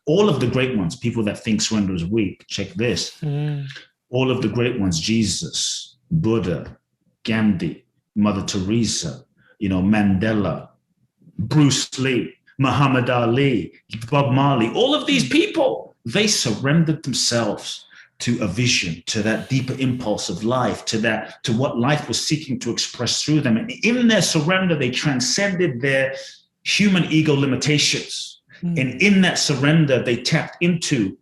all of the great ones, people that think surrender is weak, check this. All of the great ones, Jesus, Buddha, Gandhi, Mother Teresa, Mandela, Bruce Lee, Muhammad Ali, Bob Marley, all of these people, they surrendered themselves to a vision, to that deeper impulse of life, to what life was seeking to express through them. And in their surrender, they transcended their human ego limitations. And in that surrender, they tapped into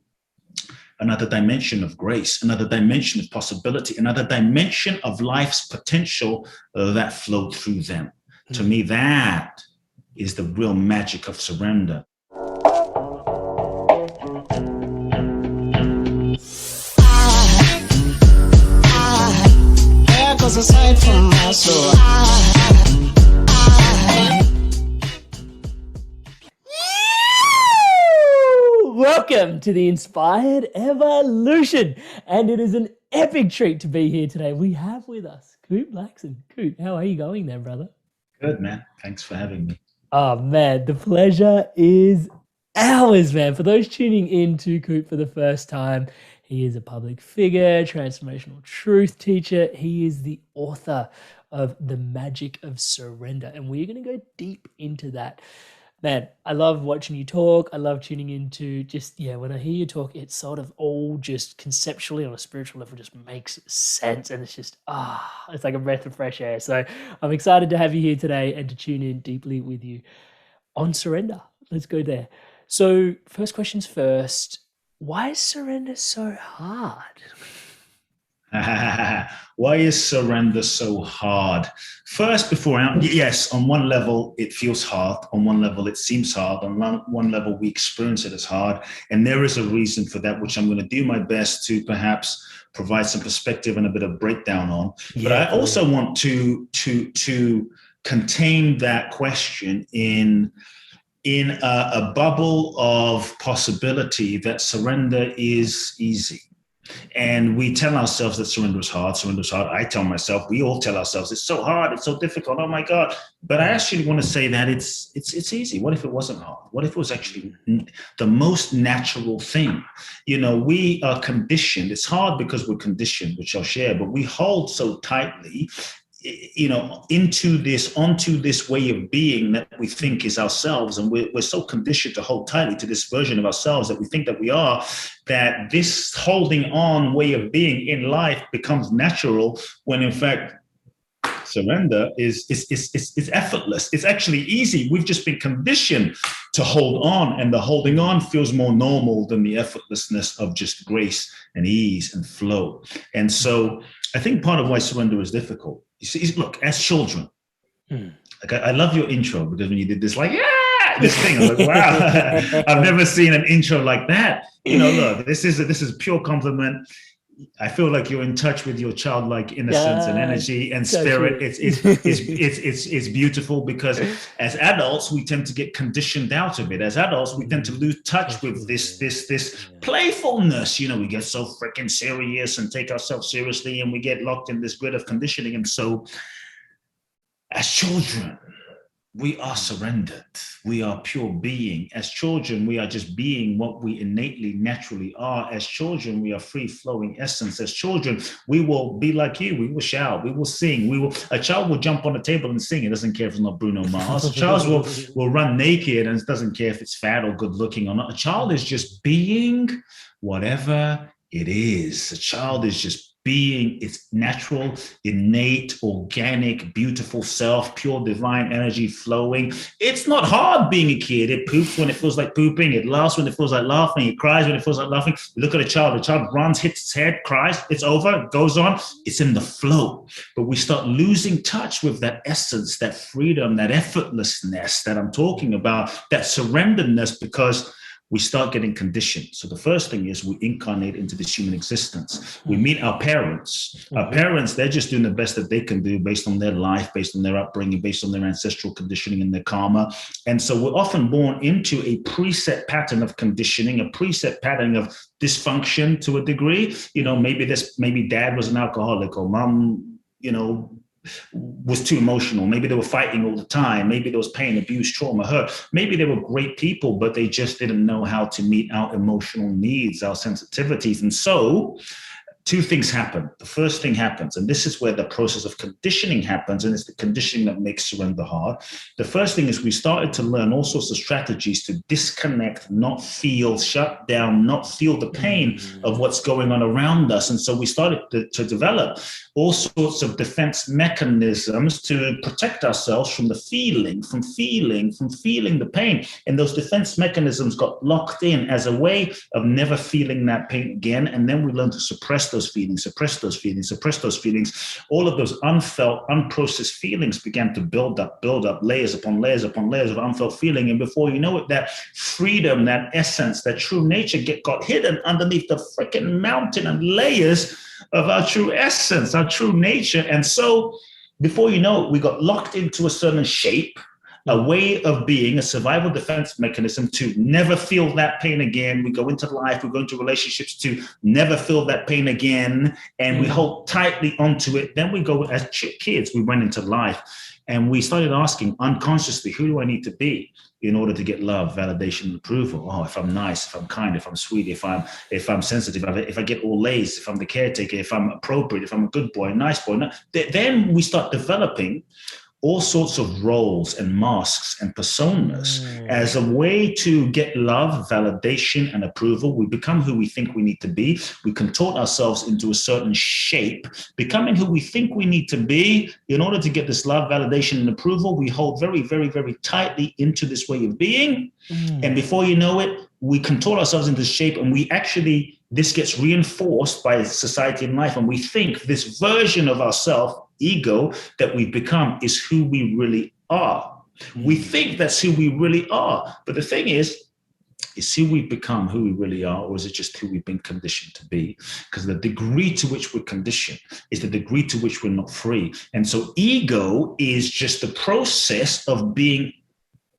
another dimension of grace, another dimension of possibility, another dimension of life's potential that flowed through them. To me, that is the real magic of surrender. Aside from my soul. Welcome to the Inspired Evolution, and it is an epic treat to be here today. We have with us Kute Blackson. Kute, how are you going there, brother? Good, man. Thanks for having me. Oh, man, the pleasure is ours, man. For those tuning in to Kute for the first time, he is a public figure, transformational truth teacher. He is the author of The Magic of Surrender, and we're going to go deep into that. Man, I love watching you talk. I love tuning into when I hear you talk, it's sort of all just conceptually on a spiritual level just makes sense, and it's just, it's like a breath of fresh air. So I'm excited to have you here today and to tune in deeply with you on surrender. Let's go there. So first questions first. Why is surrender so hard? Why is surrender so hard? First, yes, on one level, it feels hard. On one level, it seems hard. On one level, we experience it as hard. And there is a reason for that, which I'm going to do my best to perhaps provide some perspective and a bit of breakdown on. But I also want to contain that question in a bubble of possibility that surrender is easy. And we tell ourselves that surrender is hard. I tell myself, we all tell ourselves, it's so hard, it's so difficult, oh my God. But I actually want to say that it's easy. What if it wasn't hard? What if it was actually the most natural thing? We are conditioned. It's hard because we're conditioned, which I'll share, but we hold so tightly onto this way of being that we think is ourselves. And we're so conditioned to hold tightly to this version of ourselves that we think that we are, that this holding on way of being in life becomes natural, when in fact, surrender is effortless. It's actually easy. We've just been conditioned to hold on, and the holding on feels more normal than the effortlessness of just grace and ease and flow. And so I think part of why surrender is difficult, you see, look, as children, like I love your intro, because when you did this, this thing, I was like, wow, I've never seen an intro like that. Look, this is a pure compliment. I feel like you're in touch with your childlike innocence and energy and spirit. It's beautiful, because as adults, we tend to get conditioned out of it. As adults, we tend to lose touch with this playfulness. We get so freaking serious and take ourselves seriously, and we get locked in this grid of conditioning. And so as children, we are surrendered. We are pure being. As children, we are just being what we innately, naturally are. As children, we are free-flowing essence. As children, we will be like you. We will shout. We will sing. A child will jump on the table and sing. It doesn't care if it's not Bruno Mars. A child will run naked and it doesn't care if it's fat or good-looking or not. A child is just being whatever it is. A child is just being its natural, innate, organic, beautiful self, pure divine energy flowing. It's not hard being a kid. It poops when it feels like pooping. It laughs when it feels like laughing. It cries when it feels like laughing. Look at a child. The child runs, hits its head, cries. It's over, goes on. It's in the flow. But we start losing touch with that essence, that freedom, that effortlessness that I'm talking about, that surrenderedness, because we start getting conditioned. So the first thing is we incarnate into this human existence. We meet our parents. Our parents, they're just doing the best that they can do based on their life, based on their upbringing, based on their ancestral conditioning and their karma. And so we're often born into a preset pattern of conditioning, a preset pattern of dysfunction to a degree. Maybe dad was an alcoholic, or mom, was too emotional. Maybe they were fighting all the time. Maybe there was pain, abuse, trauma, hurt. Maybe they were great people, but they just didn't know how to meet our emotional needs, our sensitivities. And so two things happen. The first thing happens, and this is where the process of conditioning happens, and it's the conditioning that makes surrender hard. The first thing is we started to learn all sorts of strategies to disconnect, not feel, shut down, not feel the pain of what's going on around us. And so we started to develop all sorts of defense mechanisms to protect ourselves from the feeling, from feeling the pain. And those defense mechanisms got locked in as a way of never feeling that pain again. And then we learned to suppress those feelings. All of those unfelt, unprocessed feelings began to build up, layers upon layers upon layers of unfelt feeling. And before you know it, that freedom, that essence, that true nature got hidden underneath the freaking mountain and layers of our true essence, our true nature. And so before you know it, we got locked into a certain shape, a way of being, a survival defense mechanism to never feel that pain again. We go into life, we go into relationships to never feel that pain again, and we hold tightly onto it. Then we go, as kids, we went into life and we started asking unconsciously, who do I need to be in order to get love, validation, and approval? Oh, if I'm nice, if I'm kind, if I'm sweet, if I'm sensitive, if I get all A's, if I'm the caretaker, if I'm appropriate, if I'm a good boy, nice boy. Then we start developing all sorts of roles and masks and personas as a way to get love, validation, and approval. We become who we think we need to be. We contort ourselves into a certain shape, becoming who we think we need to be in order to get this love, validation, and approval. We hold very, very, very tightly into this way of being. And before you know it, we contort ourselves into shape, and this gets reinforced by society and life. And we think this version of ourselves, ego, that we've become is who we really are. We think that's who we really are. But the thing is who we've become who we really are, or is it just who we've been conditioned to be? Because the degree to which we're conditioned is the degree to which we're not free. And so ego is just the process of being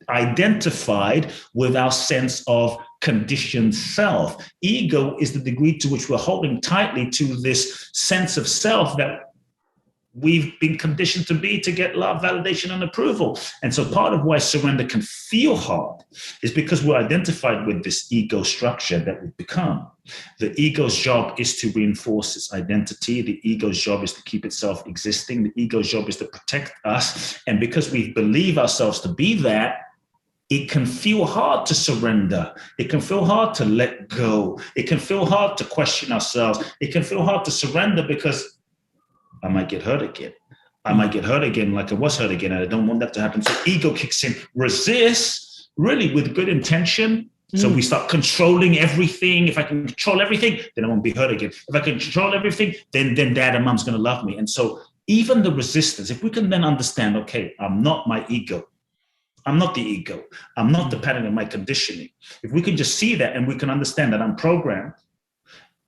identified with our sense of conditioned self. Ego is the degree to which we're holding tightly to this sense of self that we've been conditioned to be, to get love, validation, and approval. And so part of why surrender can feel hard is because we're identified with this ego structure that we've become. The ego's job is to reinforce its identity. The ego's job is to keep itself existing. The ego's job is to protect us. And because we believe ourselves to be that, it can feel hard to surrender. It can feel hard to let go. It can feel hard to question ourselves. It can feel hard to surrender because I might get hurt again. I might get hurt again like I was hurt again, and I don't want that to happen. So ego kicks in, resists, really with good intention. So we start controlling everything. If I can control everything, then I won't be hurt again. If I can control everything, then dad and mom's going to love me. And so even the resistance, if we can then understand, okay, I'm not my ego. I'm not the ego. I'm not the pattern of my conditioning. If we can just see that and we can understand that I'm programmed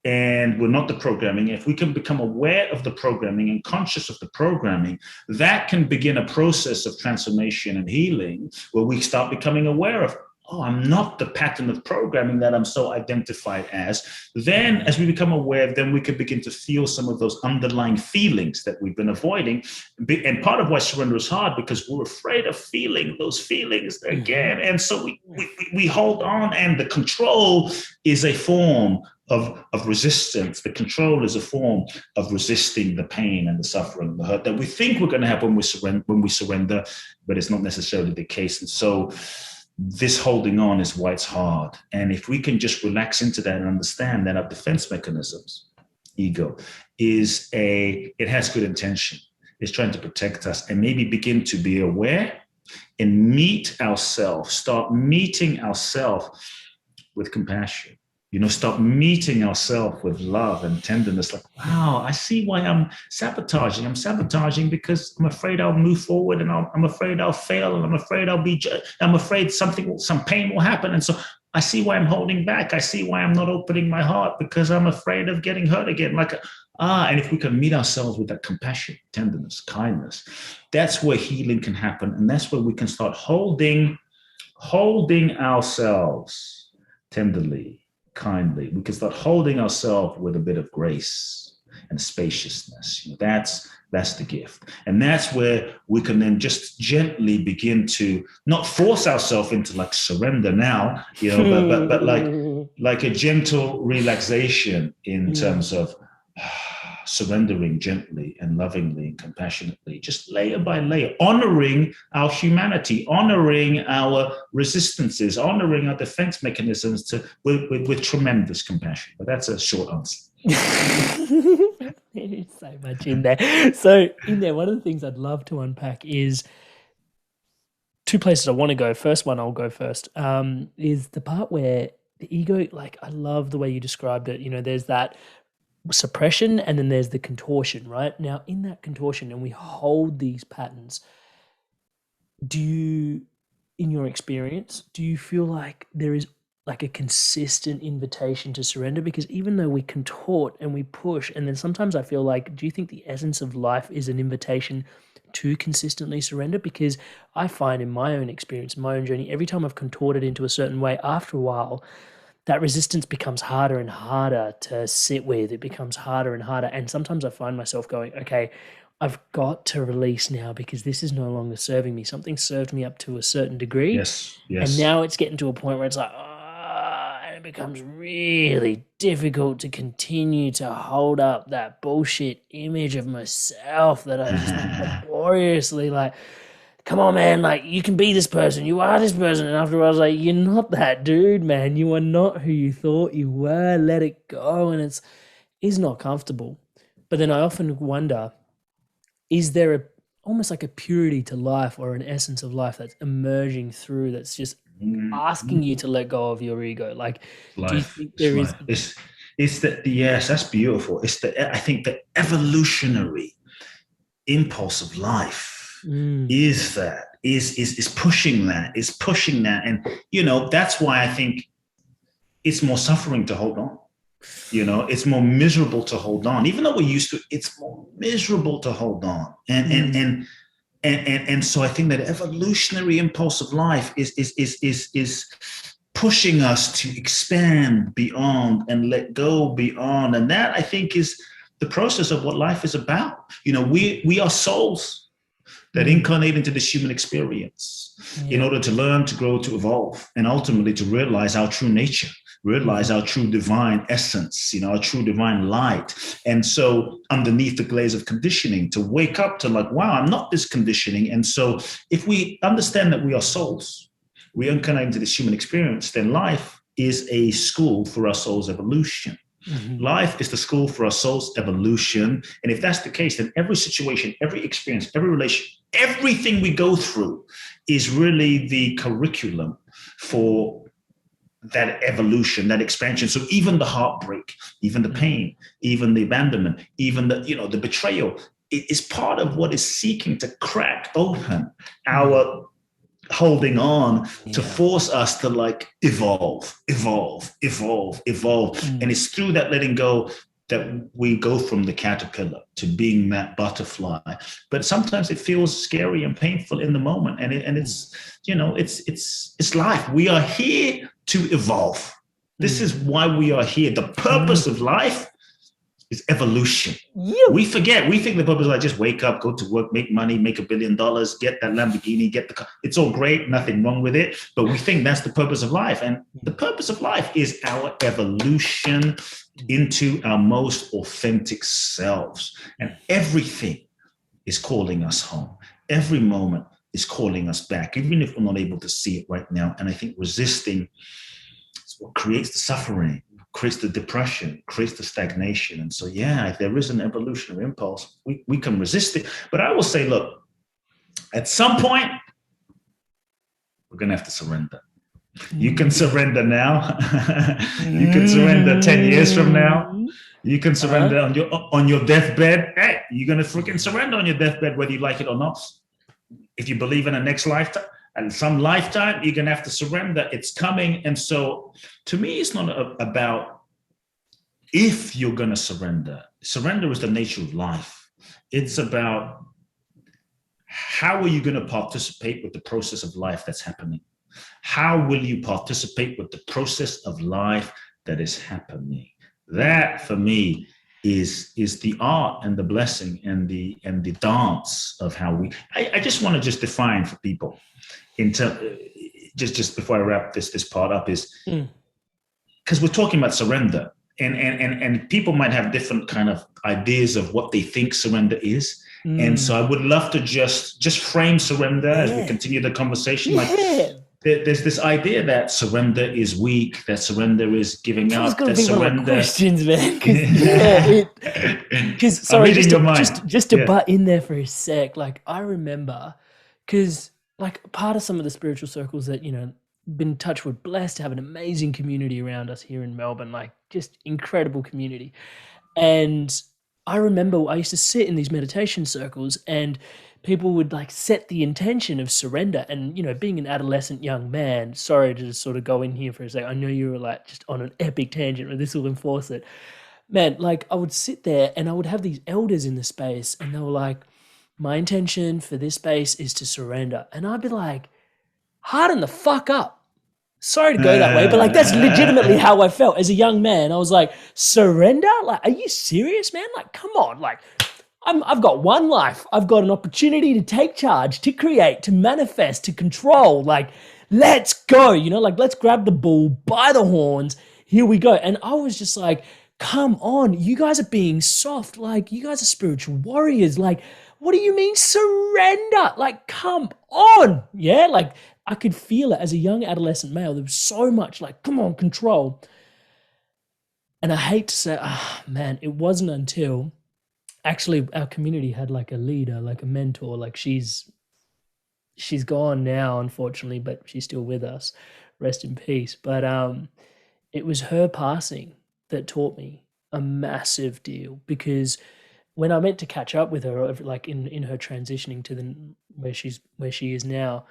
and we're not the programming, if we can become aware of the programming and conscious of the programming, that can begin a process of transformation and healing where we start becoming aware of, oh, I'm not the pattern of programming that I'm so identified as. Then as we become aware, then we can begin to feel some of those underlying feelings that we've been avoiding. And part of why surrender is hard, because we're afraid of feeling those feelings again. And so we hold on, and the control is a form of resistance. The control is a form of resisting the pain and the suffering, the hurt that we think we're going to have when we surrender, but it's not necessarily the case. And so this holding on is why it's hard. And if we can just relax into that and understand that our defense mechanisms, ego, it has good intention. It's trying to protect us, and maybe begin to be aware and start meeting ourselves with compassion. Start meeting ourselves with love and tenderness. Like, wow, I see why I'm sabotaging. I'm sabotaging because I'm afraid I'll move forward, and I'm afraid I'll fail, and I'm afraid I'm afraid some pain will happen. And so I see why I'm holding back. I see why I'm not opening my heart, because I'm afraid of getting hurt again. And if we can meet ourselves with that compassion, tenderness, kindness, that's where healing can happen. And that's where we can start holding ourselves tenderly, kindly. We can start holding ourselves with a bit of grace. and spaciousness. That's the gift. And that's where we can then just gently begin to not force ourselves into like surrender now, but like a gentle relaxation in terms of surrendering gently and lovingly and compassionately, just layer by layer, honoring our humanity, honoring our resistances, honoring our defense mechanisms with tremendous compassion. But that's a short answer. There's so much in there. So in there, one of the things I'd love to unpack is two places I want to go. First one, I'll go first, is the part where the ego, like I love the way you described it. There's that suppression and then there's the contortion, right? Now in that contortion, and we hold these patterns, in your experience, do you feel like there is like a consistent invitation to surrender? Because even though we contort and we push, and then sometimes I feel like, do you think the essence of life is an invitation to consistently surrender? Because I find in my own experience, my own journey, every time I've contorted into a certain way, after a while, that resistance becomes harder and harder to sit with. It becomes harder and harder. And sometimes I find myself going, okay, I've got to release now because this is no longer serving me. Something served me up to a certain degree. Yes. And now it's getting to a point where it's like, and it becomes really difficult to continue to hold up that bullshit image of myself that I just laboriously like, come on, man, like you can be this person, you are this person. And after I was like, you're not that dude, man. You are not who you thought you were. Let it go. And it's not comfortable. But then I often wonder, is there almost like a purity to life or an essence of life that's emerging through, that's just asking you to let go of your ego? Like, life, do you think there is? It's that, yes, that's beautiful. I think the evolutionary impulse of life is pushing that. And, that's why I think it's more suffering to hold on. It's more miserable to hold on. Even though we're used to it, it's more miserable to hold on. And so I think that evolutionary impulse of life is pushing us to expand beyond and let go beyond. And that, I think, is the process of what life is about. We are souls that incarnate into this human experience in order to learn, to grow, to evolve, and ultimately to realize our true nature, realize our true divine essence, our true divine light. And so underneath the glaze of conditioning, to wake up to like, wow, I'm not this conditioning. And so if we understand that we are souls, we incarnate into this human experience, then life is a school for our soul's evolution. Life is the school for our soul's evolution. And if that's the case, then every situation, every experience, every relation, everything we go through is really the curriculum for that evolution, that expansion. So even the heartbreak, even the pain, even the abandonment, even the betrayal, it is part of what is seeking to crack open our holding on to force us to like evolve. And it's through that letting go that we go from the caterpillar to being that butterfly. But sometimes it feels scary and painful in the moment. And it's life. We are here to evolve. This is why we are here. The purpose of life is evolution. We forget. We think the purpose of life, just wake up, go to work, make money, make $1 billion, get that Lamborghini, get the car. It's all great, nothing wrong with it. But we think that's the purpose of life. And the purpose of life is our evolution into our most authentic selves. And everything is calling us home. Every moment is calling us back, even if we're not able to see it right now. And I think resisting is what creates the suffering, creates the depression, creates the stagnation. And so, if there is an evolutionary impulse, we can resist it. But I will say, look, at some point, we're going to have to surrender. You can surrender now. You can surrender 10 years from now. You can surrender on your deathbed. Hey, you're going to freaking surrender on your deathbed, whether you like it or not. If you believe in a next lifetime, and some lifetime, you're going to have to surrender. It's coming. And so to me, it's not about if you're going to surrender. Surrender is the nature of life. It's about how are you going to participate with the process of life that's happening? How will you participate with the process of life that is happening? That, for me, is the art and the blessing and the dance of how we. I just want to just define for people just before I wrap this part up is because we're talking about surrender. And people might have different kind of ideas of what they think surrender is. And so I would love to just frame surrender as we continue the conversation. Like there's this idea that surrender is weak, that surrender is giving up, that surrender. Questions, man. Because sorry, just to butt in there for a sec. Like I remember, because like part of some of the spiritual circles that been touched with, blessed to have an amazing community around us here in Melbourne, like just incredible community. And I remember I used to sit in these meditation circles and people would like set the intention of surrender. And, being an adolescent young man, sorry to just sort of go in here for a sec. I know you were like just on an epic tangent, but this will enforce it. Man, like I would sit there and I would have these elders in the space and they were like, my intention for this space is to surrender. And I'd be like, harden the fuck up. Sorry to go that way, but like that's legitimately how I felt as a young man. I was like, surrender? Like, are you serious, man? Like, come on. Like, I've got one life. I've got an opportunity to take charge, to create, to manifest, to control. Like, let's go. Like let's grab the bull by the horns. Here we go. And I was just like, come on. You guys are being soft. Like, you guys are spiritual warriors. Like, what do you mean surrender? Like, come on. Yeah, like I could feel it as a young adolescent male. There was so much like, come on, control. And I hate to say, man, it wasn't until actually our community had like a leader, like a mentor, like she's gone now, unfortunately, but she's still with us. Rest in peace. But it was her passing that taught me a massive deal, because when I went to catch up with her, like in her transitioning to where she is now,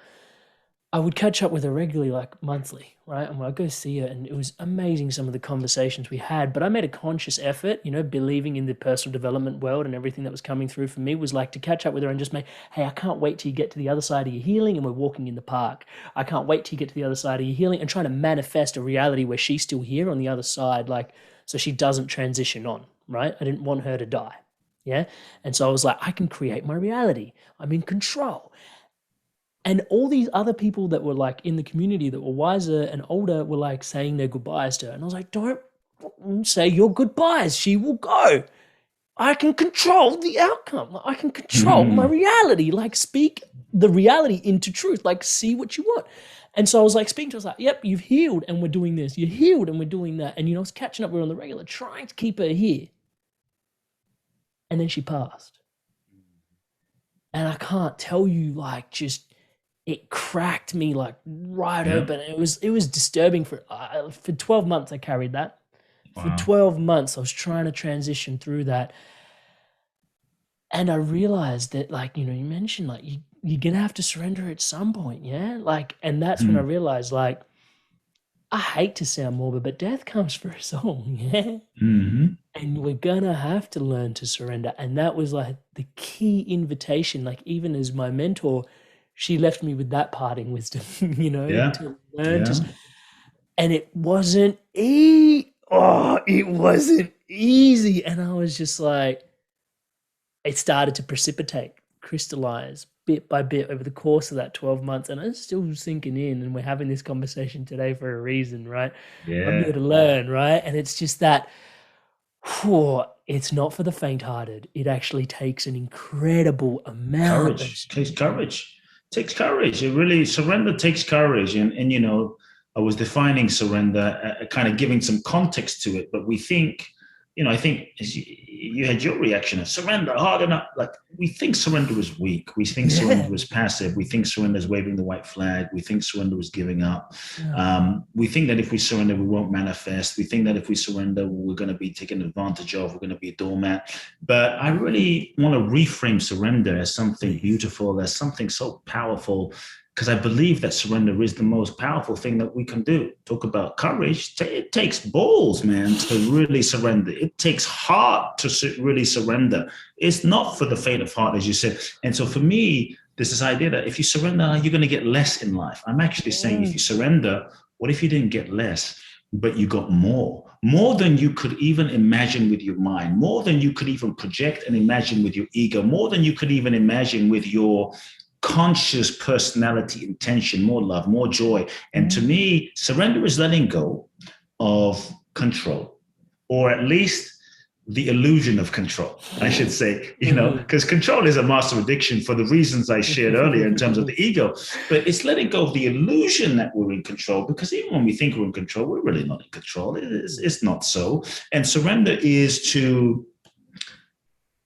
I would catch up with her regularly, like monthly, right? And I'd go see her, and it was amazing some of the conversations we had. But I made a conscious effort, believing in the personal development world and everything that was coming through for me was like to catch up with her and just hey, I can't wait till you get to the other side of your healing and we're walking in the park. I can't wait till you get to the other side of your healing, and trying to manifest a reality where she's still here on the other side, like so she doesn't transition on, right? I didn't want her to die. Yeah. And so I was like, I can create my reality. I'm in control. And all these other people that were like in the community that were wiser and older were like saying their goodbyes to her. And I was like, don't say your goodbyes. She will go. I can control the outcome. I can control my reality. Like speak the reality into truth. Like see what you want. And so I was like speaking to her, I was like, yep, you've healed and we're doing this. You're healed and we're doing that. And I was catching up with her on the regular, trying to keep her here. And then she passed. And I can't tell you, like, just it cracked me like right open. It was disturbing for 12 months. I carried that. Wow. For 12 months, I was trying to transition through that. And I realized that, like, you mentioned, like, you're going to have to surrender at some point. Yeah. Like, and that's when I realized, like, I hate to sound morbid, but death comes for us all. Yeah. And we're going to have to learn to surrender. And that was like the key invitation. Like, even as my mentor, she left me with that parting wisdom, to learn to. And it wasn't it wasn't easy. And I was just like, it started to precipitate, crystallize bit by bit over the course of that 12 months. And it's still sinking in. And we're having this conversation today for a reason, right? Yeah. I'm here to learn, right? And it's just that, it's not for the faint-hearted. It actually takes an incredible amount of takes courage. It really, surrender takes courage. And I was defining surrender, kind of giving some context to it, but we think, I think you had your reaction of surrender, hard enough. Like, we think surrender is weak. We think surrender is passive. We think surrender is waving the white flag. We think surrender is giving up. We think that if we surrender, we won't manifest. We think that if we surrender, we're going to be taken advantage of. We're going to be a doormat. But I really want to reframe surrender as something beautiful, as something so powerful, because I believe that surrender is the most powerful thing that we can do. Talk about courage. It takes balls, man, to really surrender. It takes heart to really surrender. It's not for the faint of heart, as you said. And so for me, there's this idea that if you surrender, you're going to get less in life. I'm actually saying if you surrender, what if you didn't get less, but you got more? more than you could even imagine with your mind, more than you could even project and imagine with your ego, more than you could even imagine with your conscious personality intention, more love, more joy. And to me, surrender is letting go of control, or at least the illusion of control, I should say, because control is a master addiction for the reasons I shared earlier in terms of the ego. But it's letting go of the illusion that we're in control, because even when we think we're in control, we're really not in control. It's not so. And surrender is to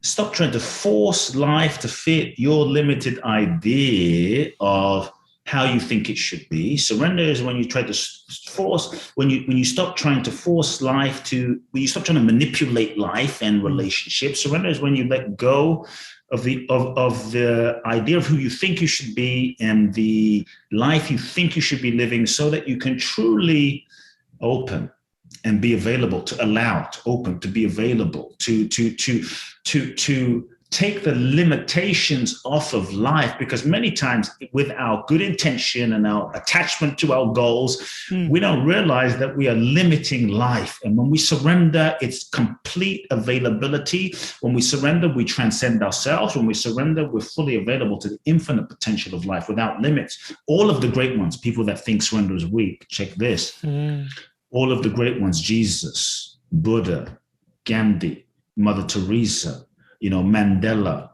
stop trying to force life to fit your limited idea of how you think it should be. Surrender is when you try to force, when you stop trying to force life to, when you stop trying to manipulate life and relationships. Surrender is when you let go of the idea of who you think you should be and the life you think you should be living, so that you can truly open and be available, to allow, to open, to be available, to take the limitations off of life. Because many times with our good intention and our attachment to our goals, we don't realize that we are limiting life. And when we surrender, it's complete availability. When we surrender, we transcend ourselves. When we surrender, we're fully available to the infinite potential of life without limits. All of the great ones, people that think surrender is weak, check this. All of the great ones, Jesus, Buddha, Gandhi, Mother Teresa, Mandela,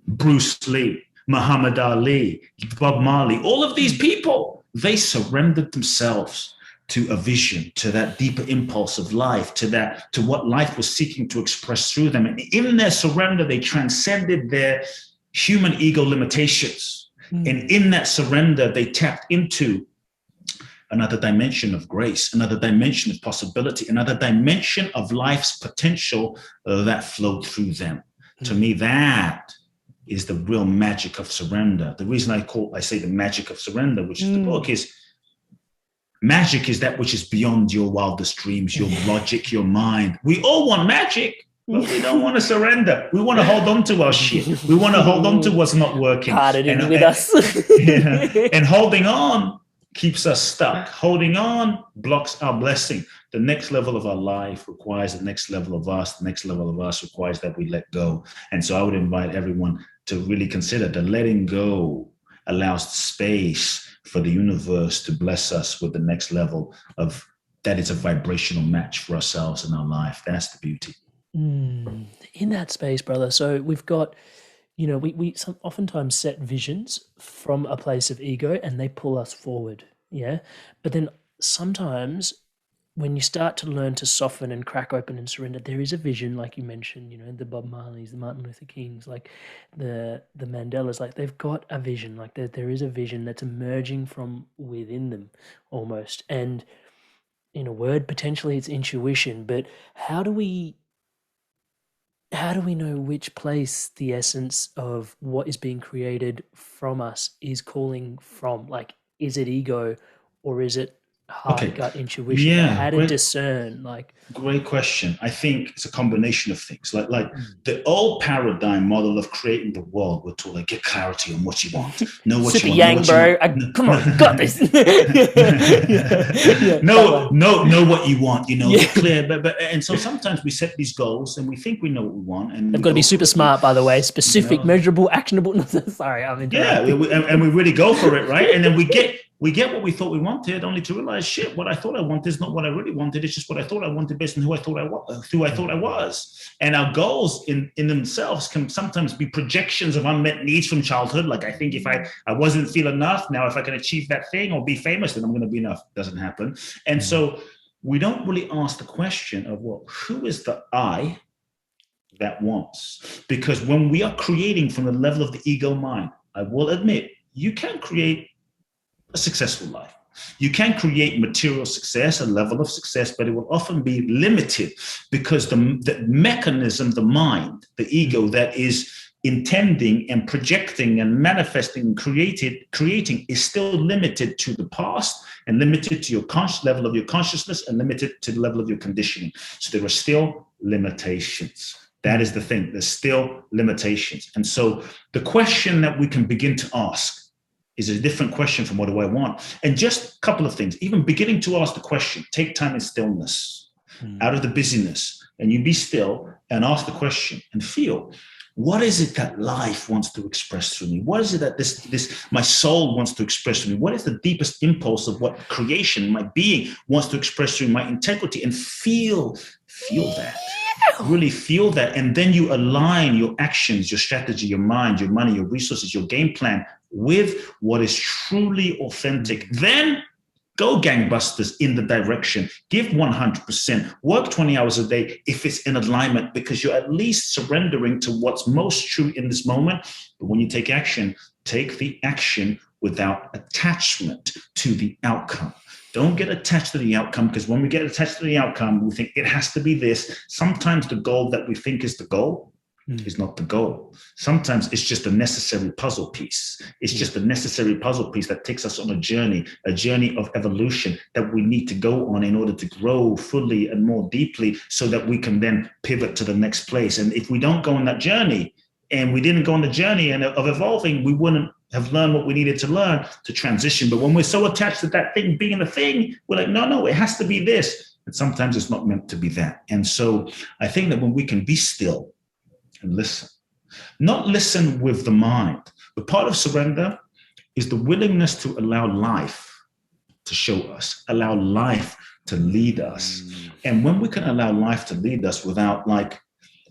Bruce Lee, Muhammad Ali, Bob Marley, all of these people, they surrendered themselves to a vision, to that deeper impulse of life, to what life was seeking to express through them. And in their surrender, they transcended their human ego limitations. And in that surrender, they tapped into another dimension of grace, another dimension of possibility, another dimension of life's potential that flowed through them. To me, that is the real magic of surrender. The reason I say the magic of surrender, which is the book, is magic is that which is beyond your wildest dreams, your logic, your mind. We all want magic, but we don't want to surrender. We want to hold on to our shit. We want to hold on to what's not working. Hardened with us. And holding on keeps us stuck. Holding on blocks our blessing. The next level of our life requires the next level of us. The next level of us requires that we let go. And so I would invite everyone to really consider that letting go allows space for the universe to bless us with the next level of that is a vibrational match for ourselves and our life. That's the beauty. In that space, brother. So we've got, we oftentimes set visions from a place of ego and they pull us forward. Yeah. But then sometimes when you start to learn to soften and crack open and surrender, there is a vision, like you mentioned, the Bob Marleys, the Martin Luther Kings, like the Mandelas, like they've got a vision, like there is a vision that's emerging from within them almost. And in a word, potentially it's intuition, but how do we know which place the essence of what is being created from us is calling from? Like, is it ego or is it heart, gut intuition? Yeah, how to discern? Great question. I think it's a combination of things. Like the old paradigm model of creating the world, we're told, get clarity on what you want. Know what Super you want. yang, bro. Come on, you got this. Know what you want. Get clear. But and so sometimes we set these goals and we think we know what we want, and they've got to be super smart, by the way. Specific, measurable, actionable. Sorry, I'm interrupting. And we really go for it, right? And then we get what we thought we wanted, only to realize, shit, what I thought I wanted is not what I really wanted. It's just what I thought I wanted based on who I thought I was. And our goals in themselves can sometimes be projections of unmet needs from childhood. Like, I think if I wasn't feel enough, now if I can achieve that thing or be famous, then I'm going to be enough. Doesn't happen. And so we don't really ask the question of, well, who is the I that wants? Because when we are creating from the level of the ego mind, I will admit, you can create a successful life. You can create material success, a level of success, but it will often be limited because the mechanism, the mind, the ego that is intending and projecting and manifesting and creating is still limited to the past and limited to your level of your consciousness and limited to the level of your conditioning. So there are still limitations. That is the thing. There's still limitations. And so the question that we can begin to ask is a different question from what do I want? And just a couple of things, even beginning to ask the question, take time in stillness. out of the busyness, and you be still and ask the question and feel, what is it that life wants to express through me? What is it that this my soul wants to express through me? What is the deepest impulse of what creation, my being, wants to express through my integrity? And feel that. Really feel that. And then you align your actions, your strategy, your mind, your money, your resources, your game plan with what is truly authentic. Then go gangbusters in the direction. Give 100%. Work 20 hours a day if it's in alignment, because you're at least surrendering to what's most true in this moment. But when you take the action without attachment to the outcome. Don't get attached to the outcome, because when we get attached to the outcome, we think it has to be this. Sometimes the goal that we think is the goal is not the goal. Sometimes it's just a necessary puzzle piece. It's just a necessary puzzle piece that takes us on a journey of evolution that we need to go on in order to grow fully and more deeply, so that we can then pivot to the next place. And if we don't go on that journey, and we didn't go on the journey of evolving, we wouldn't have learned what we needed to learn to transition. But when we're so attached to that thing being the thing, we're like, no, it has to be this. And sometimes it's not meant to be that. And so I think that when we can be still and listen, not listen with the mind, but part of surrender is the willingness to allow life to show us, allow life to lead us. And when we can allow life to lead us without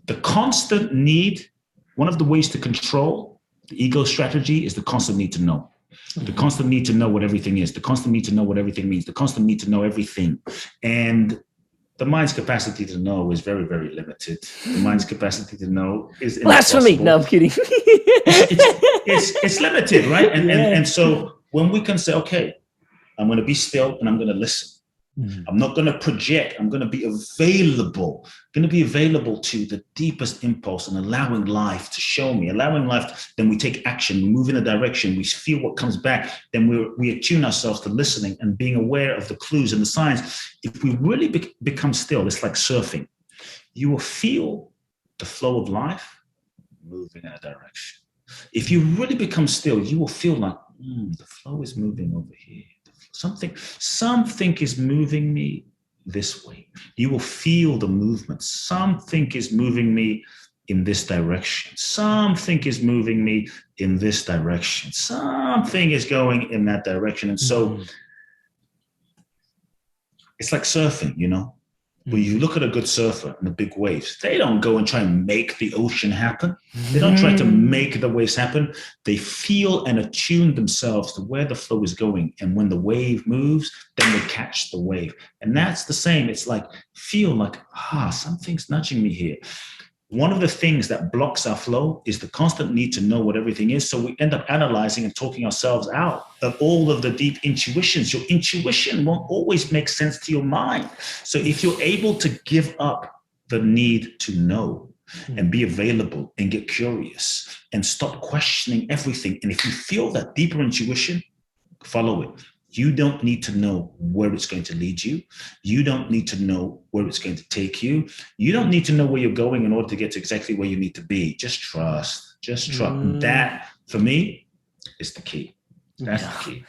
the constant need, one of the ways to control the ego strategy is the constant need to know. The constant need to know what everything is, the constant need to know what everything means, the constant need to know everything. And the mind's capacity to know is very, very limited. The mind's capacity to know is blasphemy. No, I'm kidding. it's limited, right? And so when we can say, okay, I'm going to be still and I'm going to listen. I'm not going to project. I'm going to be available. Going to be available to the deepest impulse and allowing life to show me. Then we take action. We move in a direction. We feel what comes back. Then we attune ourselves to listening and being aware of the clues and the signs. If we really become still, it's like surfing. You will feel the flow of life moving in a direction. If you really become still, you will feel like the flow is moving over here. Something is moving me this way. You will feel the movement. Something is moving me in this direction. Something is moving me in this direction. Something is going in that direction. And so it's like surfing, When you look at a good surfer and the big waves, they don't go and try and make the ocean happen. They don't try to make the waves happen. They feel and attune themselves to where the flow is going. And when the wave moves, then they catch the wave. And that's the same. It's like, feel like, something's nudging me here. One of the things that blocks our flow is the constant need to know what everything is. So we end up analyzing and talking ourselves out of all of the deep intuitions. Your intuition won't always make sense to your mind. So if you're able to give up the need to know and be available and get curious and stop questioning everything, and if you feel that deeper intuition, follow it. You don't need to know where it's going to lead you. You don't need to know where it's going to take you. You don't need to know where you're going in order to get to exactly where you need to be. Just trust. And that, for me, is the key. That's the key.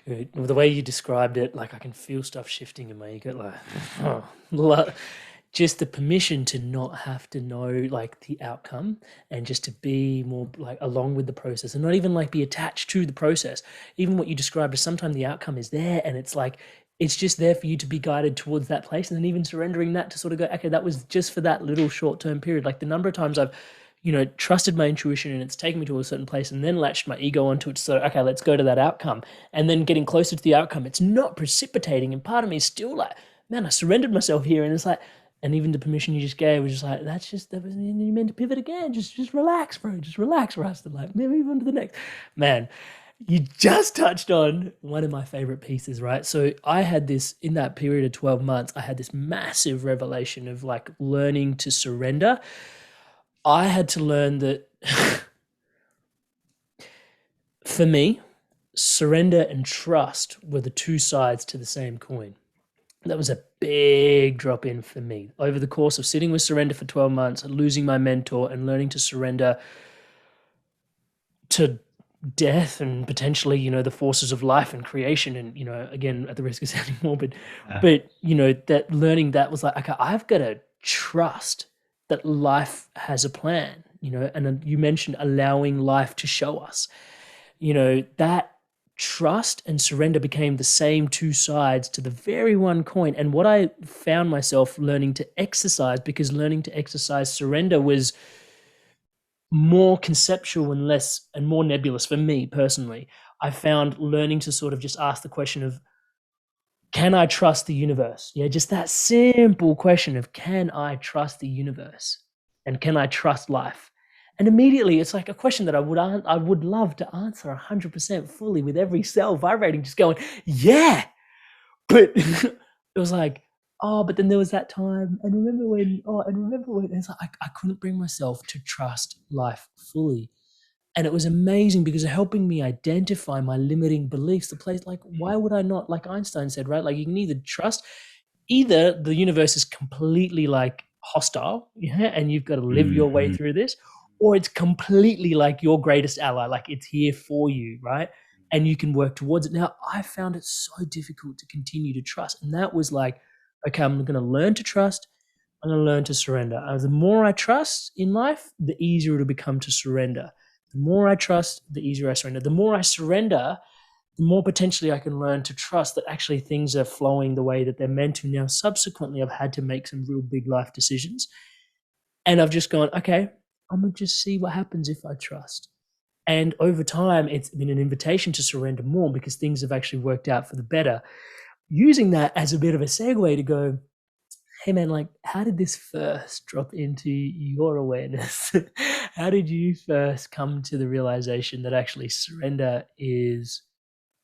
Good. Well, the way you described it, I can feel stuff shifting in my ego. Just the permission to not have to know the outcome, and just to be more along with the process, and not even be attached to the process. Even what you described as sometimes the outcome is there, and it's just there for you to be guided towards that place. And then even surrendering that to sort of go, okay, that was just for that little short-term period. The number of times I've trusted my intuition and it's taken me to a certain place, and then latched my ego onto it. So, okay, let's go to that outcome. And then getting closer to the outcome, it's not precipitating. And part of me is still man, I surrendered myself here. And it's and even the permission you just gave was just that was, you meant to pivot again. Just relax, bro. Just relax, Rustin. Move on to the next. Man, you just touched on one of my favorite pieces, right? So I had this, in that period of 12 months, I had this massive revelation of learning to surrender. I had to learn that for me, surrender and trust were the two sides to the same coin. That was a big drop in for me. Over the course of sitting with surrender for 12 months, losing my mentor and learning to surrender to death and potentially, the forces of life and creation. And, again, at the risk of sounding morbid, but, that learning that was like, okay, I've got to trust that life has a plan, and then you mentioned allowing life to show us, that trust and surrender became the same two sides to the very one coin. And what I found myself learning to exercise, because learning to exercise surrender was more conceptual and more nebulous for me personally. I found learning to sort of just ask the question of, can I trust the universe? Yeah, just that simple question of, can I trust the universe? And can I trust life? And immediately it's like a question that I would love to answer 100% fully with every cell vibrating, just going, yeah. But it was like, oh, but then there was that time, and remember when, it's like I couldn't bring myself to trust life fully. And it was amazing because of helping me identify my limiting beliefs. The place, like, why would I not, like Einstein said, right? Like, you can either the universe is completely like hostile, yeah, and you've got to live your way through this, or it's completely like your greatest ally, like it's here for you, right? And you can work towards it. Now, I found it so difficult to continue to trust. And that was like, okay, I'm going to learn to trust. I'm going to learn to surrender. The more I trust in life, the easier it'll become to surrender. The more I trust, the easier I surrender. The more I surrender, the more potentially I can learn to trust that actually things are flowing the way that they're meant to. Now, subsequently, I've had to make some real big life decisions. And I've just gone, okay, I'm going to just see what happens if I trust. And over time, it's been an invitation to surrender more because things have actually worked out for the better. Using that as a bit of a segue to go, hey man, like, how did this first drop into your awareness? How did you first come to the realization that actually surrender is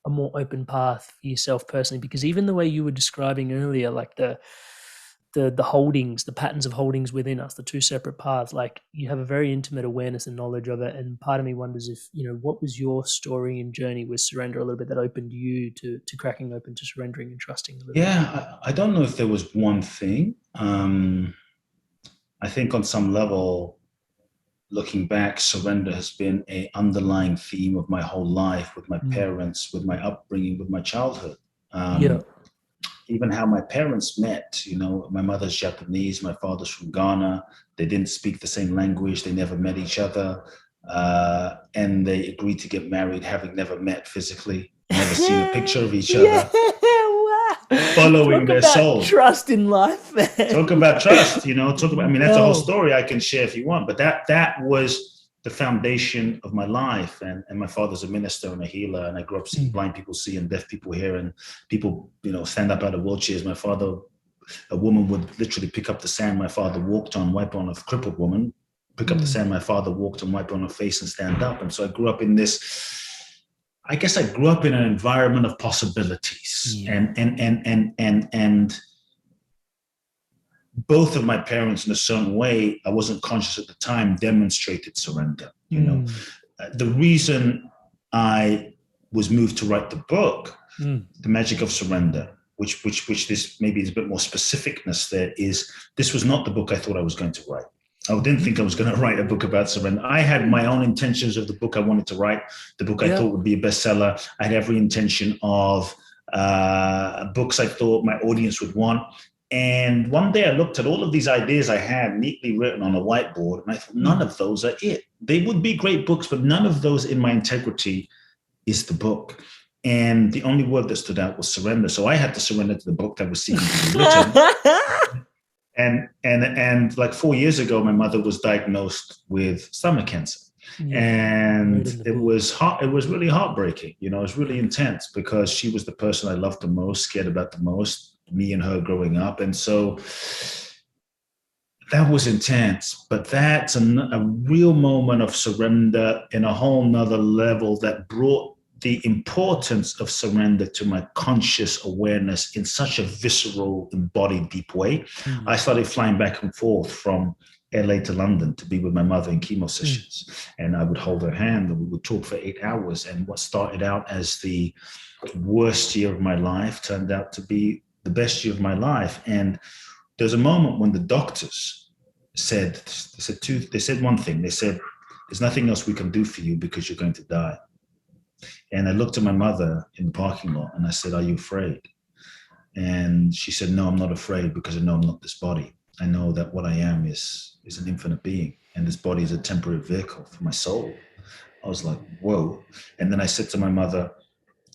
a more open path for yourself personally? Because even the way you were describing earlier, like the holdings, the patterns of holdings within us, the two separate paths, like you have a very intimate awareness and knowledge of it. And part of me wonders if, what was your story and journey with surrender a little bit that opened you to cracking open to surrendering and trusting a little bit? Yeah, I don't know if there was one thing. I think on some level, looking back, surrender has been an underlying theme of my whole life, with my parents, with my upbringing, with my childhood. Even how my parents met, my mother's Japanese, my father's from Ghana. They didn't speak the same language. They never met each other. And they agreed to get married, having never met physically, never seen a picture of each other. Wow. Following their soul. Trust in life, man. Talk about trust, that's a whole story I can share if you want. But that was the foundation of my life. And my father's a minister and a healer. And I grew up seeing blind people see and deaf people hear, and people, stand up out of wheelchairs. My father, a woman would literally pick up the sand my father walked on, wipe on a crippled woman, pick up the sand my father walked on, wipe on her face and stand up. And so I grew up in this, I guess I grew up in an environment of possibilities. Yeah. And both of my parents, in a certain way, I wasn't conscious at the time, demonstrated surrender. The reason I was moved to write the book, The Magic of Surrender, which this maybe is a bit more specificness there, is this was not the book I thought I was going to write. I didn't think I was going to write a book about surrender. I had my own intentions of the book I wanted to write, the book I thought would be a bestseller. I had every intention of books I thought my audience would want. And one day I looked at all of these ideas I had neatly written on a whiteboard, and I thought, none of those are it. They would be great books, but none of those in my integrity is the book. And the only word that stood out was surrender. So I had to surrender to the book that was seeking to be written. And like 4 years ago, my mother was diagnosed with stomach cancer. And it was really heartbreaking. It was really intense because she was the person I loved the most, cared about the most, me and her growing up. And so that was intense, but that's a real moment of surrender in a whole nother level that brought the importance of surrender to my conscious awareness in such a visceral, embodied, deep way. I started flying back and forth from LA to London to be with my mother in chemo sessions. And I would hold her hand and we would talk for 8 hours. And what started out as the worst year of my life turned out to be the best year of my life. And there's a moment when the doctors said one thing. They said, there's nothing else we can do for you because you're going to die. And I looked at my mother in the parking lot and I said, "Are you afraid?" And she said, "No, I'm not afraid, because I know I'm not this body. I know that what I am is an infinite being, and this body is a temporary vehicle for my soul." I was like, whoa. And then I said to my mother,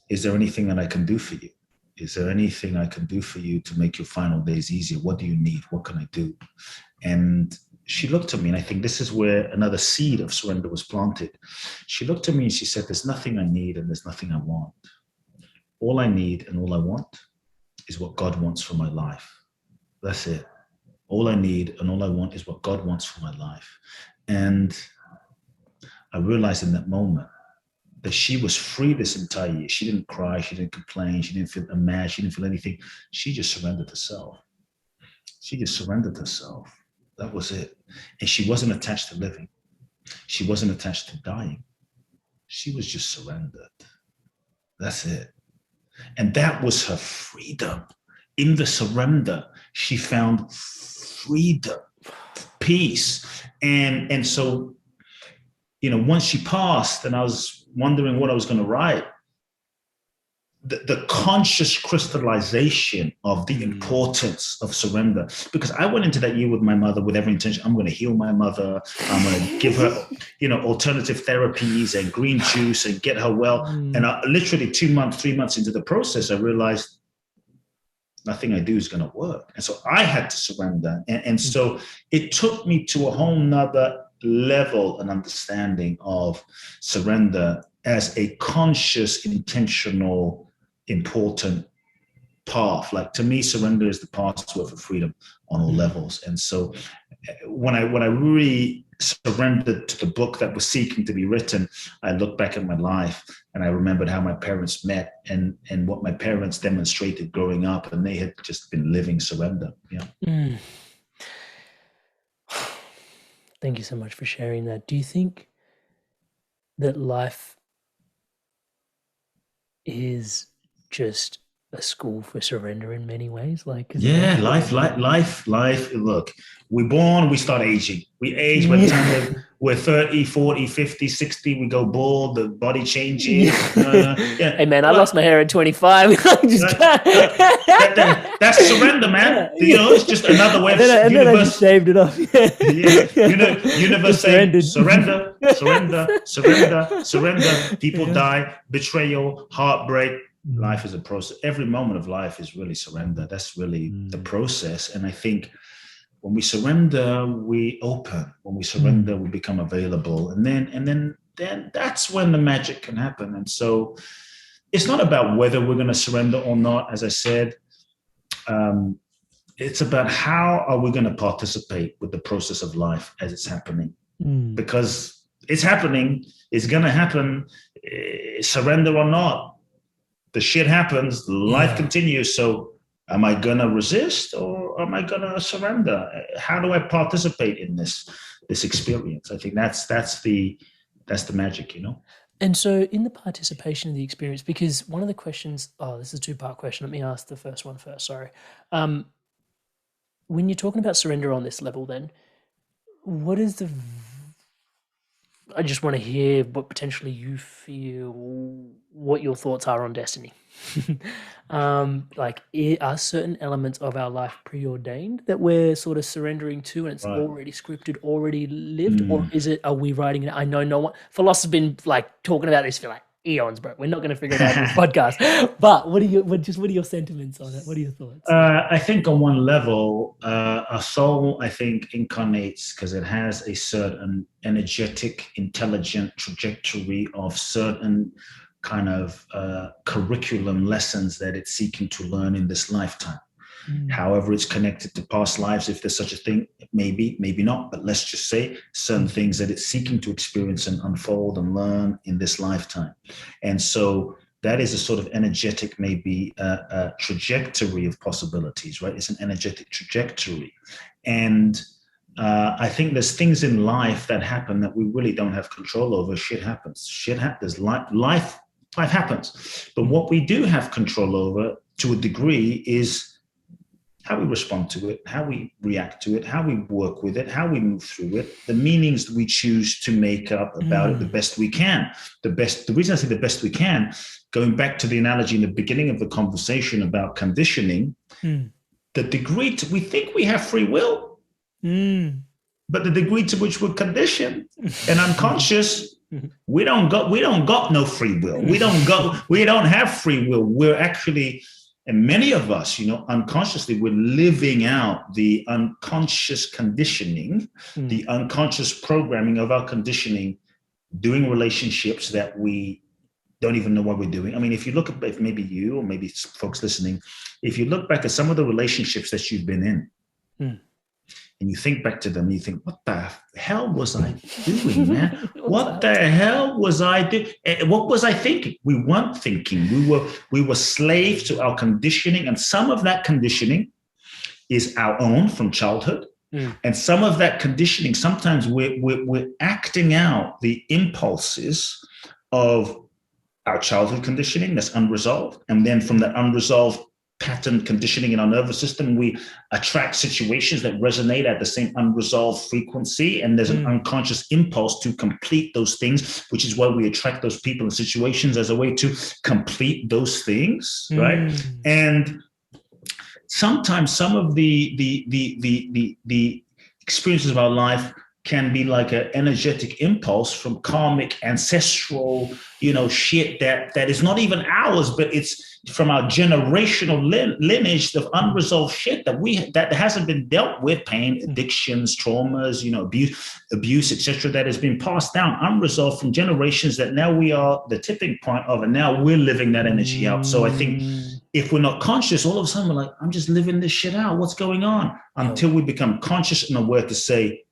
"Is there anything that I can do for you? Is there anything I can do for you to make your final days easier? What do you need? What can I do?" And she looked at me, and I think this is where another seed of surrender was planted. She looked at me and she said, "There's nothing I need and there's nothing I want. All I need and all I want is what God wants for my life. That's it. All I need and all I want is what God wants for my life." And I realized in that moment that she was free this entire year. She didn't cry, she didn't complain, she didn't feel mad, she didn't feel anything. She just surrendered herself. She just surrendered herself. That was it. And she wasn't attached to living. She wasn't attached to dying. She was just surrendered. That's it. And that was her freedom. In the surrender, she found freedom, peace. And so, once she passed and I was wondering what I was going to write, the conscious crystallization of the importance of surrender, because I went into that year with my mother with every intention. I'm going to heal my mother. I'm going to give her, alternative therapies and green juice and get her well. And literally 2 months, 3 months into the process, I realized nothing I do is going to work. And so I had to surrender. And so it took me to a whole nother level and understanding of surrender as a conscious, intentional, important path. Like, to me, surrender is the password for freedom on all levels. And so when I really surrendered to the book that was seeking to be written, I looked back at my life and I remembered how my parents met and what my parents demonstrated growing up, and they had just been living surrender. Thank you so much for sharing that. Do you think that life is just a school for surrender in many ways? Life. Look, we're born, we start aging. We age by the time we're 30, 40, 50, 60, we go bald, the body changes. Hey, man, I lost my hair at 25. That's surrender, man. It's just another way of and then I just shaved it off. Universe saying surrender. People die, betrayal, heartbreak. Life is a process. Every moment of life is really surrender. That's really the process. And I think when we surrender, we open. When we surrender, we become available. And then that's when the magic can happen. And so it's not about whether we're going to surrender or not. As I said, it's about how are we going to participate with the process of life as it's happening. Because it's happening. It's going to happen, surrender or not. The shit happens, life continues. So am I going to resist or am I going to surrender? How do I participate in this experience? I think that's the magic, And so in the participation of the experience, because one of the questions, this is a two-part question. Let me ask the first one first, sorry. When you're talking about surrender on this level, then what is I just want to hear what potentially you feel, what your thoughts are on destiny. Are certain elements of our life preordained that we're sort of surrendering to, and it's already scripted, already lived, or are we writing it? I know no one. Philosophers have been talking about this for eons, bro. We're not going to figure it out in this podcast. But what are your sentiments on it? What are your thoughts? I think on one level, a soul, I think, incarnates because it has a certain energetic, intelligent trajectory of certain kind of curriculum lessons that it's seeking to learn in this lifetime. However, it's connected to past lives, if there's such a thing, maybe not, but let's just say certain things that it's seeking to experience and unfold and learn in this lifetime. And so that is a sort of energetic, maybe a trajectory of possibilities, right? It's an energetic trajectory. And I think there's things in life that happen that we really don't have control over. Shit happens. Life happens. But what we do have control over to a degree is how we respond to it, how we react to it, how we work with it, how we move through it, the meanings we choose to make up about it the best we can. The reason I say the best we can, going back to the analogy in the beginning of the conversation about conditioning, the degree to we think we have free will, but the degree to which we're conditioned and unconscious, we don't got no free will. We don't have free will. We're actually, and many of us, unconsciously, we're living out the unconscious conditioning, the unconscious programming of our conditioning, doing relationships that we don't even know what we're doing. I mean, if you look at, if maybe you or maybe folks listening, if you look back at some of the relationships that you've been in, and you think back to them, and you think, what the hell was I doing, man? What the hell was I doing? What was I thinking? We weren't thinking. We were slaves to our conditioning, and some of that conditioning is our own from childhood. And some of that conditioning, sometimes we're acting out the impulses of our childhood conditioning that's unresolved. And then from that unresolved pattern conditioning in our nervous system, we attract situations that resonate at the same unresolved frequency, and there's an unconscious impulse to complete those things, which is why we attract those people and situations as a way to complete those things, right? And sometimes some of the experiences of our life can be like an energetic impulse from karmic ancestral, shit that is not even ours, but it's from our generational lineage of unresolved shit that hasn't been dealt with, pain, addictions, traumas, abuse, etc., that has been passed down unresolved from generations that now we are the tipping point of, and now we're living that energy out. So I think if we're not conscious, all of a sudden we're like, I'm just living this shit out. What's going on? Until we become conscious and aware to say,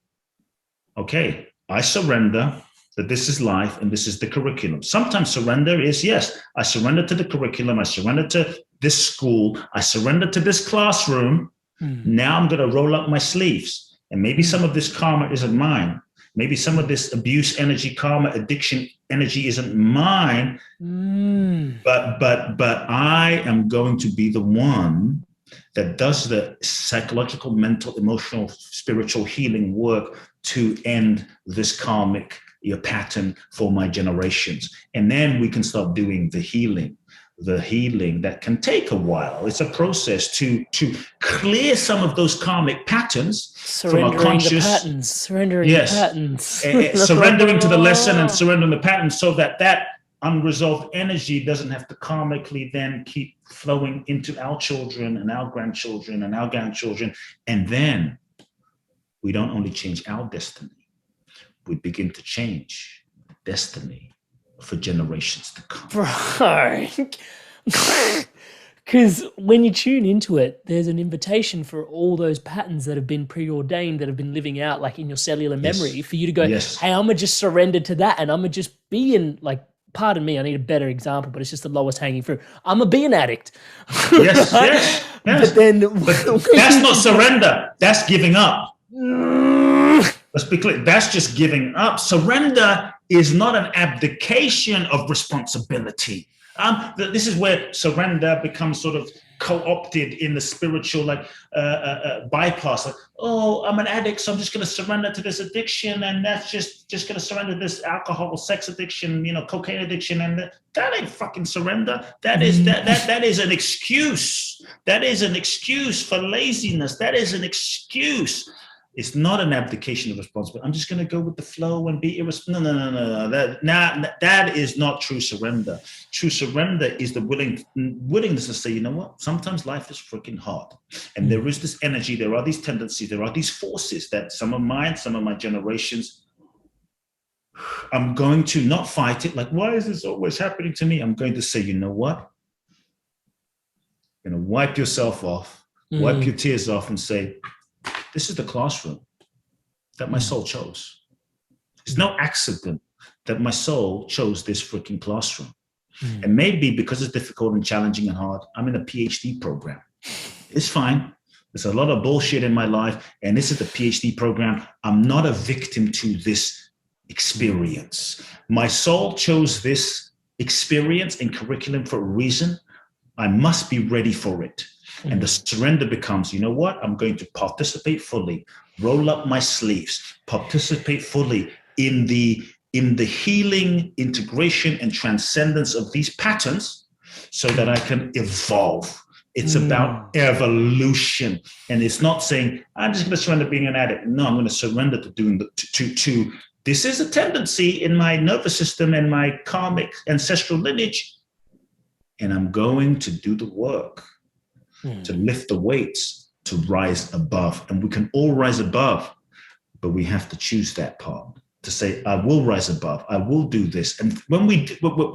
okay, I surrender that this is life and this is the curriculum. Sometimes surrender is, yes, I surrender to the curriculum. I surrender to this school. I surrender to this classroom. Now I'm going to roll up my sleeves. And maybe some of this karma isn't mine. Maybe some of this abuse energy, karma, addiction energy isn't mine. But I am going to be the one that does the psychological, mental, emotional, spiritual healing work to end this karmic pattern for my generations. And then we can start doing the healing that can take a while. It's a process to clear some of those karmic patterns from our conscious patterns, surrendering the patterns. Surrendering to the lesson and surrendering the patterns, so that unresolved energy doesn't have to karmically then keep flowing into our children and our grandchildren and our grandchildren. And then we don't only change our destiny, we begin to change destiny for generations to come. Bro, because when you tune into it, there's an invitation for all those patterns that have been preordained, that have been living out like in your cellular memory, for you to go, hey, I'm going to just surrender to that, and I'm going to just be in, like, pardon me, I need a better example, but it's just the lowest hanging fruit. I'm going to be an addict. Yes, yes. But then... But that's not surrender. That's giving up. Let's be clear. That's just giving up. Surrender is not an abdication of responsibility. This is where surrender becomes sort of co-opted in the spiritual bypass. Like, oh, I'm an addict, so I'm just going to surrender to this addiction, and that's just going to surrender to this alcohol, sex addiction, cocaine addiction, and that ain't fucking surrender. That is that is an excuse. That is an excuse for laziness. That is an excuse. It's not an abdication of responsibility. I'm just going to go with the flow and be irresponsible. No. That is not true surrender. True surrender is the willingness to say, you know what? Sometimes life is freaking hard. And there is this energy, there are these tendencies, there are these forces that some of mine, some of my generations, I'm going to not fight it. Like, why is this always happening to me? I'm going to say, you know what? You're going to wipe yourself off, wipe your tears off and say, this is the classroom that my soul chose. It's no accident that my soul chose this freaking classroom. And maybe because it's difficult and challenging and hard, I'm in a PhD program. It's fine. There's a lot of bullshit in my life, and this is the PhD program. I'm not a victim to this experience. My soul chose this experience and curriculum for a reason. I must be ready for it. And the surrender becomes, you know what? I'm going to participate fully, roll up my sleeves, participate fully in the healing, integration, and transcendence of these patterns so that I can evolve. It's about evolution. And it's not saying, I'm just going to surrender being an addict. No, I'm going to surrender to doing to this is a tendency in my nervous system and my karmic ancestral lineage. And I'm going to do the work to lift the weights, to rise above. And we can all rise above, but we have to choose that part to say, I will rise above. I will do this. And when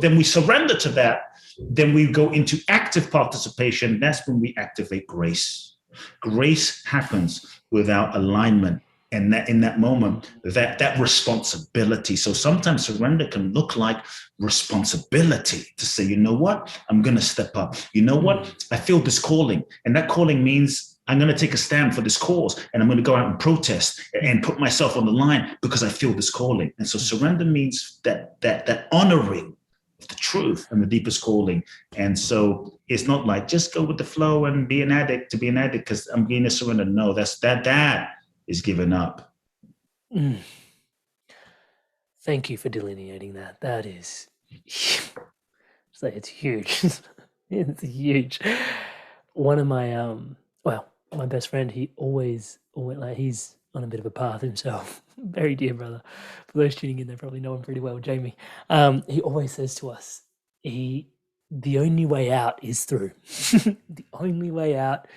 then we surrender to that, then we go into active participation. That's when we activate grace. Grace happens without alignment. And that in that moment, that responsibility. So sometimes surrender can look like responsibility to say, you know what? I'm going to step up. You know what? I feel this calling. And that calling means I'm going to take a stand for this cause. And I'm going to go out and protest and put myself on the line because I feel this calling. And so surrender means that honoring of the truth and the deepest calling. And so it's not like just go with the flow and be an addict to be an addict because I'm going to surrender. No, that is given up. Thank you for delineating that. That is, it's huge. It's huge. One of my, my best friend, he always like, he's on a bit of a path himself. Very dear brother. For those tuning in, they probably know him pretty well, Jamie. He always says to us, the only way out is through. The only way out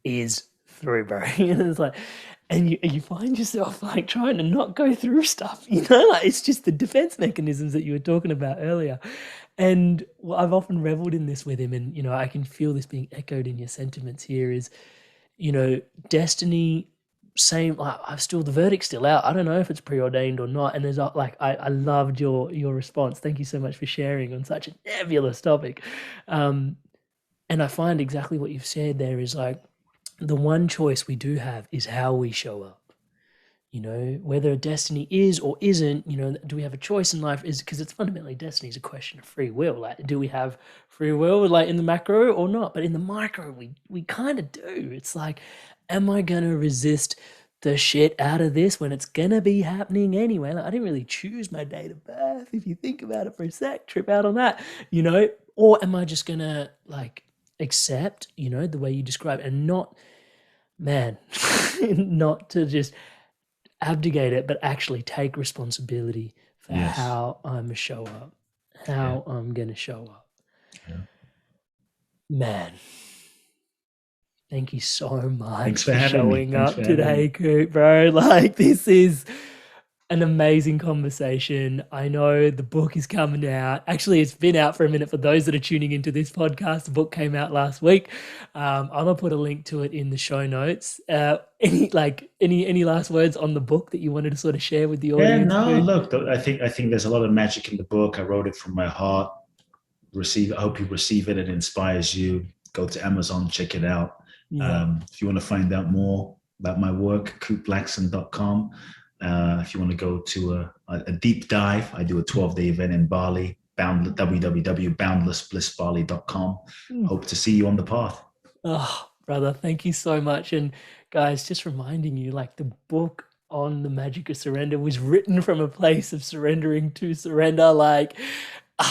is through, bro. And it's like, and you find yourself like trying to not go through stuff, like it's just the defense mechanisms that you were talking about earlier. And I've often reveled in this with him, and I can feel this being echoed in your sentiments here is, destiny, same, like the verdict's still out. I don't know if it's preordained or not. And there's like, I loved your response. Thank you so much for sharing on such a nebulous topic. And I find exactly what you've said there is like, the one choice we do have is how we show up. Whether destiny is or isn't, do we have a choice in life? Is because it's fundamentally destiny is a question of free will. Like, do we have free will, like in the macro or not? But in the micro, we kind of do. It's like, am I gonna resist the shit out of this when it's gonna be happening anyway? Like, I didn't really choose my date of birth. If you think about it for a sec, trip out on that, or am I just gonna like accept, the way you describe it and not to just abdicate it, but actually take responsibility for how I'm gonna show up, I'm going to show up. Yeah. Man, thank you so much for showing up today, Kute, bro. Like, this is an amazing conversation. I know the book is coming out. Actually, it's been out for a minute for those that are tuning into this podcast. The book came out last week. I'm gonna put a link to it in the show notes. Any last words on the book that you wanted to sort of share with the audience? Look, I think there's a lot of magic in the book. I wrote it from my heart. I hope you receive it. It inspires you. Go to Amazon, check it out. Yeah. If you want to find out more about my work, kuteblackson.com. If you want to go to a deep dive, I do a 12-day event in Bali, www.boundlessblissbali.com. Hope to see you on the path. Oh, brother, thank you so much. And guys, just reminding you, like, the book on the magic of surrender was written from a place of surrendering to surrender. Like,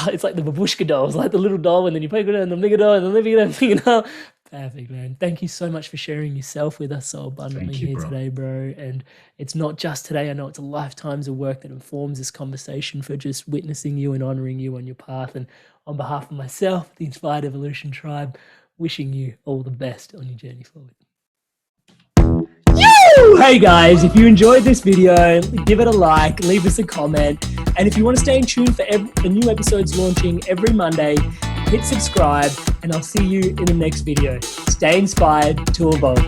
it's like the babushka dolls, like the little doll, and then you poke it and the bigger doll, and the bigger doll. Perfect, man. Thank you so much for sharing yourself with us so abundantly today, bro. And it's not just today. I know it's a lifetimes of work that informs this conversation for just witnessing you and honoring you on your path. And on behalf of myself, the Inspired Evolution Tribe, wishing you all the best on your journey forward. Hey guys, if you enjoyed this video, give it a like, leave us a comment. And if you want to stay in tune for new episodes launching every Monday, hit subscribe, and I'll see you in the next video. Stay inspired to evolve.